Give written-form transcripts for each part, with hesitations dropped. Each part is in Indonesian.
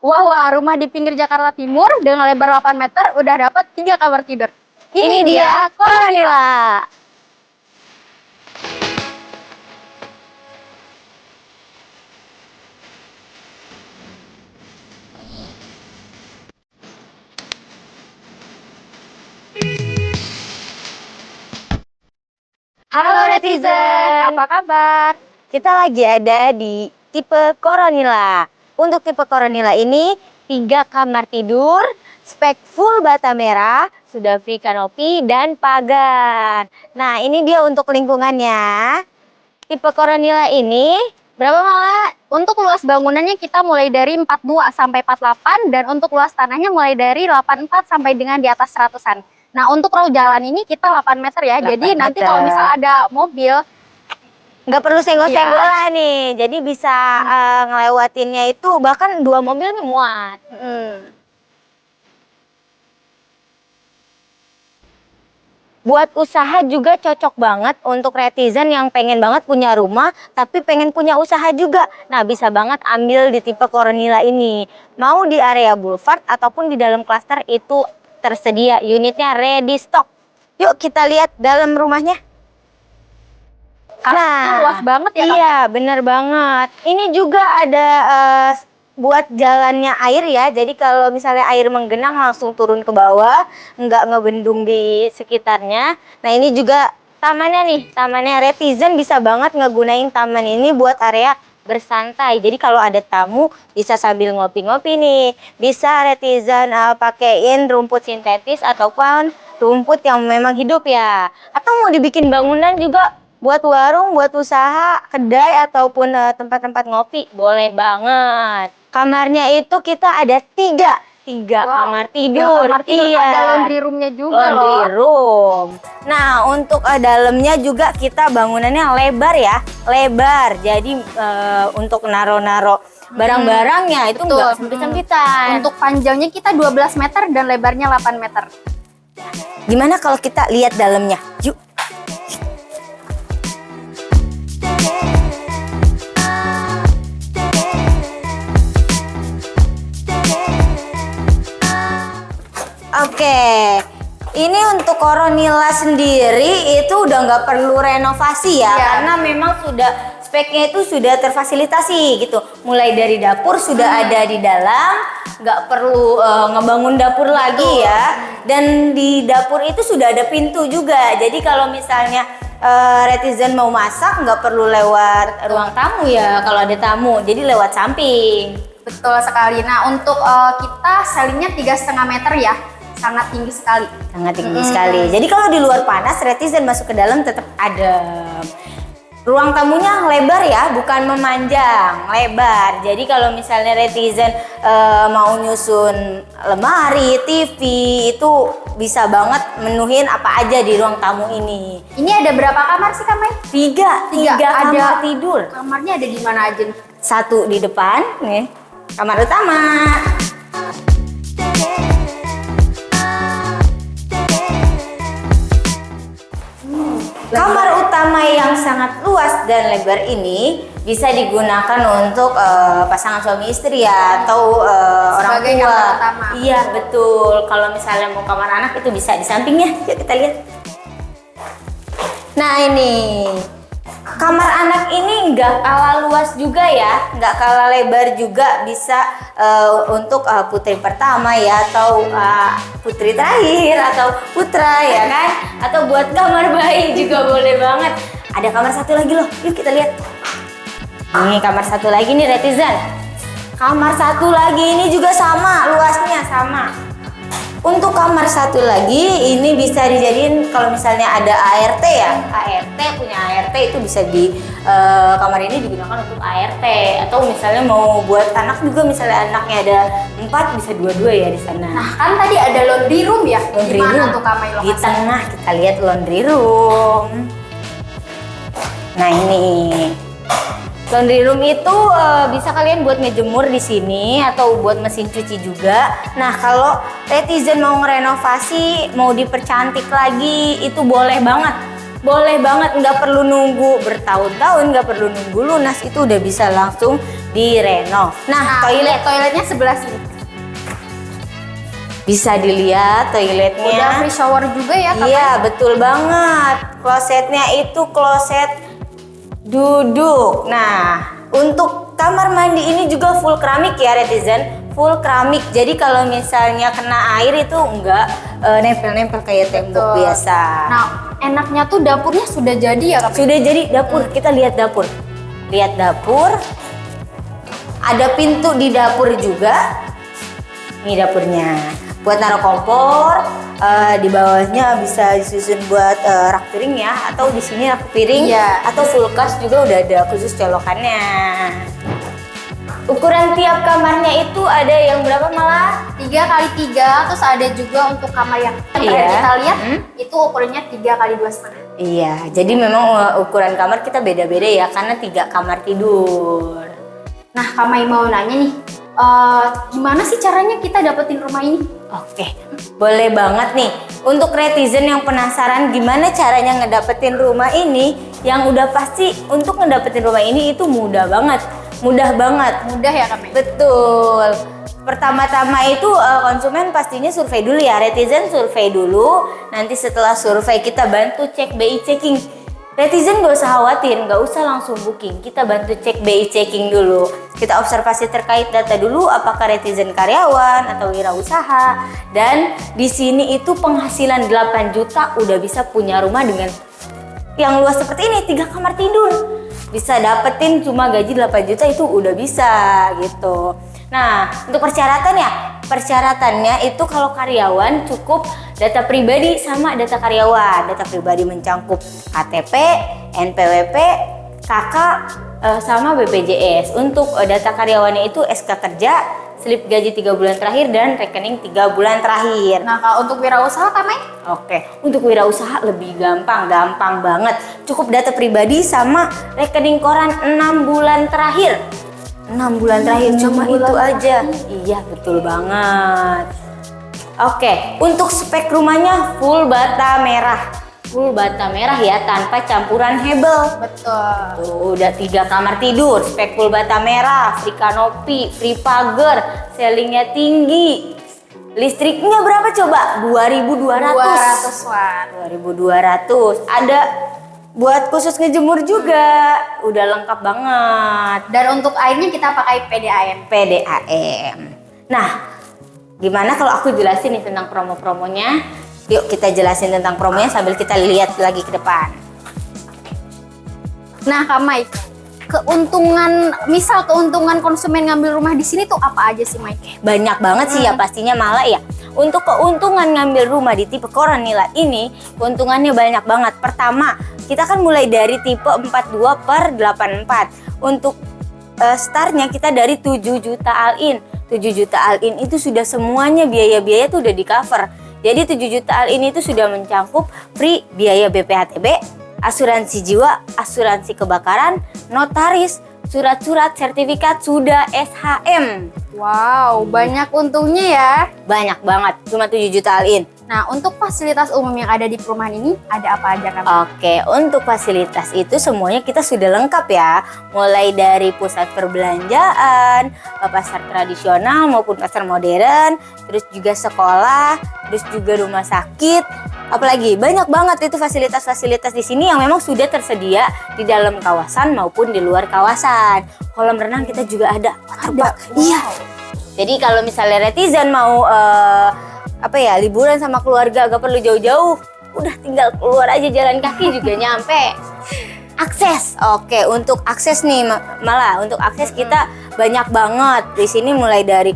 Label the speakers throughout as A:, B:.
A: Wah, wah, rumah di pinggir Jakarta Timur dengan lebar 8 meter udah dapat 3 kamar tidur. Ini dia Koronila.
B: Halo netizen,
A: Apa kabar?
B: kita lagi ada di tipe Koronila. Untuk tipe Koronila ini 3 kamar tidur, spek full bata merah, sudah free kanopi dan pagar. Nah ini dia untuk lingkungannya. Tipe Koronila ini berapa malah?
A: Untuk luas bangunannya kita mulai dari 42 sampai 48 dan untuk luas tanahnya mulai dari 84 sampai dengan di atas 100-an. Nah, untuk row jalan ini kita 8 meter ya.
B: 8
A: Jadi nanti
B: meter.
A: kalau misal ada mobil,
B: Nggak perlu senggol-senggolan nih, jadi bisa ngelewatinnya itu bahkan 2 mobil nih muat. Buat usaha juga cocok banget untuk netizen yang pengen banget punya rumah tapi pengen punya usaha juga. Nah bisa banget ambil di tipe Koronila ini. Mau di area Boulevard ataupun di dalam klaster itu tersedia unitnya ready stock. Yuk kita lihat dalam rumahnya. Nah
A: luas banget ya.
B: iya bener banget. Ini juga ada buat jalannya air ya, jadi kalau misalnya air menggenang langsung turun ke bawah, nggak ngebendung di sekitarnya. Nah ini juga tamannya nih, tamannya netizen bisa banget ngegunain taman ini buat area bersantai. Jadi kalau ada tamu bisa sambil ngopi-ngopi nih, bisa netizen pakein rumput sintetis ataupun rumput yang memang hidup ya. Atau mau dibikin bangunan juga buat warung, buat usaha, kedai ataupun tempat-tempat ngopi boleh banget. Kamarnya itu kita ada tiga kamar tidur.
A: Kamar tidur
B: Iya.
A: ada laundry roomnya juga
B: Laundry
A: loh.
B: room. Nah untuk dalamnya juga kita bangunannya lebar ya, lebar. Jadi untuk naro-naro barang-barangnya itu nggak sempit-sempitan.
A: Untuk panjangnya kita 12 meter dan lebarnya 8 meter.
B: Gimana kalau kita lihat dalamnya? Yuk. Oke, ini untuk Koronila sendiri itu udah nggak perlu renovasi ya, karena memang sudah speknya itu sudah terfasilitasi gitu. Mulai dari dapur sudah ada di dalam, nggak perlu ngebangun dapur lagi ya. Dan di dapur itu sudah ada pintu juga. Jadi kalau misalnya netizen mau masak nggak perlu lewat ruang tamu ya kalau ada tamu, jadi lewat samping.
A: Betul sekali. Nah, untuk kita sellingnya 3,5 meter ya. Sangat tinggi sekali.
B: Sangat tinggi sekali. Jadi kalau di luar panas, netizen masuk ke dalam tetap adem. Ruang tamunya lebar ya, bukan memanjang, lebar. Jadi kalau misalnya netizen mau nyusun lemari, TV, itu bisa banget menuhin apa aja di ruang tamu ini.
A: Ini ada berapa kamar sih, Kak Mai?
B: Tiga kamar tidur.
A: Kamarnya ada di mana aja nih?
B: 1 di depan, nih, kamar utama. Kamar utama yang sangat luas dan lebar ini bisa digunakan untuk pasangan suami istri ya, atau orang
A: Sebagai
B: tua.
A: kamar utama.
B: Iya betul. Kalau misalnya mau kamar anak itu bisa di sampingnya. Yuk kita lihat. Nah ini kamar anak ini nggak kalah luas juga ya, nggak kalah lebar juga, bisa untuk putri pertama ya, atau putri terakhir, atau putra ya kan, atau buat kamar bayi juga boleh banget. Ada kamar satu lagi loh, yuk kita lihat. Ini kamar satu lagi nih netizen. Kamar satu lagi ini juga sama, luasnya sama. Untuk kamar satu lagi ini bisa dijadiin kalau misalnya ada ART ya, ART punya ART itu bisa di kamar ini digunakan untuk ART, atau misalnya mau buat anak juga, misalnya anaknya ada 4 bisa 2-2 ya di sana.
A: Nah, kan tadi ada laundry room ya.
B: Laundry
A: Di mana
B: room
A: tuh, Kak Mai,
B: di
A: lokasinya?
B: tengah, kita lihat laundry room. Nah ini laundry room itu bisa kalian buat ngejemur di sini atau buat mesin cuci juga. Nah kalau netizen mau ngerenovasi, mau dipercantik lagi, itu boleh banget. boleh banget, nggak perlu nunggu bertahun-tahun, nggak perlu nunggu lunas, itu udah bisa langsung direnov. Nah,
A: toiletnya sebelah sini.
B: bisa dilihat toiletnya.
A: Udah free shower juga ya, Kak?
B: Iya, betul banget. Klosetnya itu kloset duduk. Nah, untuk kamar mandi ini juga full keramik ya, netizen. Full keramik. Jadi kalau misalnya kena air itu enggak nempel-nempel kayak tembok biasa.
A: Nah, enaknya tuh dapurnya sudah jadi ya, Kak?
B: Sudah jadi dapur. Kita lihat dapur. Lihat dapur. Ada pintu di dapur juga. Ini dapurnya. Buat naruh kompor, di bawahnya bisa disusun buat rak piring ya, atau di sini rak piring, atau kulkas juga udah ada khusus colokannya. Ukuran tiap kamarnya itu ada yang berapa malah?
A: 3x3, terus ada juga untuk kamar yang kita lihat itu ukurannya 3x2,5.
B: Iya, jadi memang ukuran kamar kita beda-beda ya, karena 3 kamar tidur.
A: Nah, Kak Mai mau nanya nih, gimana sih caranya kita dapetin rumah ini?
B: Oke, boleh banget nih. Untuk netizen yang penasaran gimana caranya ngedapetin rumah ini, yang udah pasti untuk ngedapetin rumah ini itu mudah banget. Mudah banget.
A: Mudah ya, Kak Mai?
B: Betul. Pertama-tama itu konsumen pastinya survei dulu ya, netizen survei dulu. Nanti setelah survei kita bantu cek BI checking. Netizen gak usah khawatir, gak usah langsung booking. Kita bantu cek BI checking dulu. Kita observasi terkait data dulu, apakah netizen karyawan atau wirausaha. Dan di sini itu penghasilan 8 juta udah bisa punya rumah dengan yang luas seperti ini, 3 kamar tidur. Bisa dapetin cuma gaji 8 juta itu udah bisa gitu. Nah, untuk persyaratannya itu kalau karyawan cukup data pribadi sama data karyawan. Data pribadi mencangkup KTP, NPWP, KK, sama BPJS. Untuk data karyawannya itu SK kerja, slip gaji 3 bulan terakhir, dan rekening 3 bulan terakhir.
A: Nah, kalau untuk wirausaha, Kak Mai?
B: Oke, untuk wirausaha lebih gampang banget. Cukup data pribadi sama rekening koran 6 bulan terakhir. 6 bulan terakhir, cuma itu aja. Iya, betul banget. Oke, untuk spek rumahnya full bata merah. Full bata merah ya, tanpa campuran hebel.
A: Betul.
B: Tuh, udah 3 kamar tidur, spek full bata merah, free kanopi, free pagar, ceilingnya tinggi. Listriknya berapa coba? 2.200.
A: 200 watt.
B: 2.200. Ada buat khusus ngejemur juga. Udah lengkap banget.
A: Dan untuk airnya kita pakai PDAM.
B: PDAM. Nah, gimana kalau aku jelasin nih tentang promo-promonya? Yuk kita jelasin tentang promonya sambil kita lihat lagi ke depan.
A: Nah, Kak Mai, keuntungan konsumen ngambil rumah di sini tuh apa aja sih, Mai?
B: Banyak banget sih ya pastinya malah ya. Untuk keuntungan ngambil rumah di tipe Coronilla ini, keuntungannya banyak banget. Pertama, kita kan mulai dari tipe 42/84. Untuk startnya kita dari 7 juta all-in. 7 juta all-in itu sudah semuanya biaya-biaya tuh udah di cover. Jadi 7 juta all-in itu sudah mencangkup free biaya BPHTB, asuransi jiwa, asuransi kebakaran, notaris, surat-surat sertifikat sudah SHM.
A: Wow, banyak untungnya ya.
B: Banyak banget, cuma 7 juta all-in.
A: Nah, untuk fasilitas umum yang ada di perumahan ini ada apa aja, Kak?
B: Oke, untuk fasilitas itu semuanya kita sudah lengkap ya. Mulai dari pusat perbelanjaan, pasar tradisional maupun pasar modern, terus juga sekolah, terus juga rumah sakit. Apalagi banyak banget itu fasilitas-fasilitas di sini yang memang sudah tersedia di dalam kawasan maupun di luar kawasan. Kolam renang kita juga ada.
A: Ada.
B: Iya. Jadi kalau misalnya netizen mau liburan sama keluarga, gak perlu jauh-jauh, udah tinggal keluar aja jalan kaki juga nyampe. Akses, oke, untuk akses nih malah untuk akses kita banyak banget di sini, mulai dari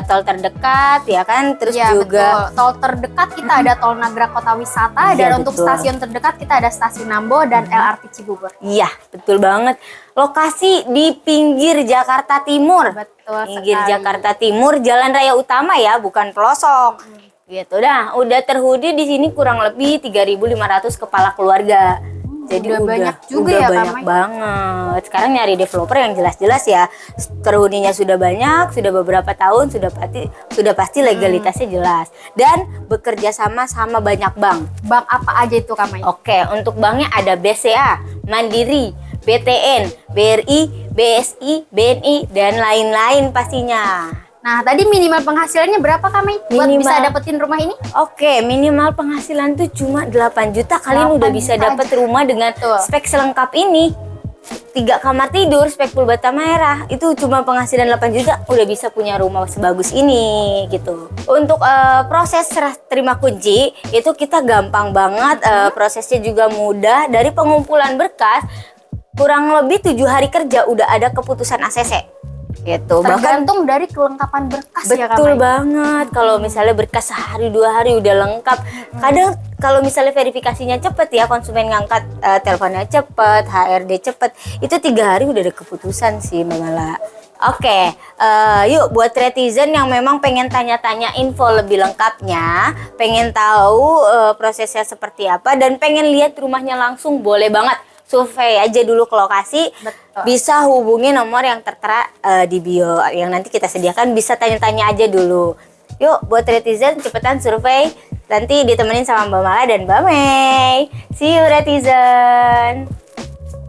B: tol terdekat ya kan, terus
A: ya,
B: juga
A: betul. Tol terdekat kita ada tol Nagrek Kota Wisata,
B: Iya,
A: dan untuk
B: betul.
A: stasiun terdekat kita ada stasiun Nambo dan LRT Cibubur.
B: Iya, betul banget. Lokasi di pinggir Jakarta Timur.
A: Betul
B: Pinggir
A: sekali.
B: Jakarta Timur, jalan raya utama ya, bukan pelosok. Gitu dah, udah terhuni di sini kurang lebih 3.500 kepala keluarga. Jadi
A: Udah banyak juga
B: udah
A: ya, Kak
B: banyak
A: Mai?
B: banget. Sekarang nyari developer yang jelas-jelas ya. Penghuninya sudah banyak, sudah beberapa tahun, sudah pasti legalitasnya jelas. Dan bekerja sama banyak bank.
A: Bank apa aja itu, Kak Mai?
B: Oke, untuk banknya ada BCA, Mandiri, BTN, BRI, BSI, BNI, dan lain-lain pastinya.
A: Nah, tadi minimal penghasilannya berapa, Kak Mai? Buat
B: Minimal.
A: bisa dapetin rumah ini?
B: Oke, minimal penghasilan tuh cuma 8 juta. Kalian
A: 8
B: udah bisa
A: juta
B: dapet rumah dengan
A: Betul.
B: spek selengkap ini. 3 kamar tidur, spek full bata merah. Itu cuma penghasilan 8 juta udah bisa punya rumah sebagus ini gitu. Untuk proses serah terima kunci itu kita gampang banget, prosesnya juga mudah. Dari pengumpulan berkas kurang lebih 7 hari kerja udah ada keputusan ACC. Gitu. Bahkan
A: Tergantung dari kelengkapan berkas ya, Kak
B: betul
A: Mai?
B: banget. Kalau misalnya berkas sehari 2 hari udah lengkap. Kadang kalau misalnya verifikasinya cepet ya, konsumen ngangkat teleponnya cepet, HRD cepet, itu 3 hari udah ada keputusan sih Mbak Mala. Oke, yuk buat netizen yang memang pengen tanya-tanya info lebih lengkapnya, pengen tahu prosesnya seperti apa, dan pengen lihat rumahnya langsung, boleh banget survei aja dulu ke lokasi.
A: Betul.
B: Bisa hubungi nomor yang tertera di bio yang nanti kita sediakan, bisa tanya-tanya aja dulu. Yuk buat netizen cepetan survei, nanti ditemenin sama Mbak Mala dan Mbak Mei. See you netizen.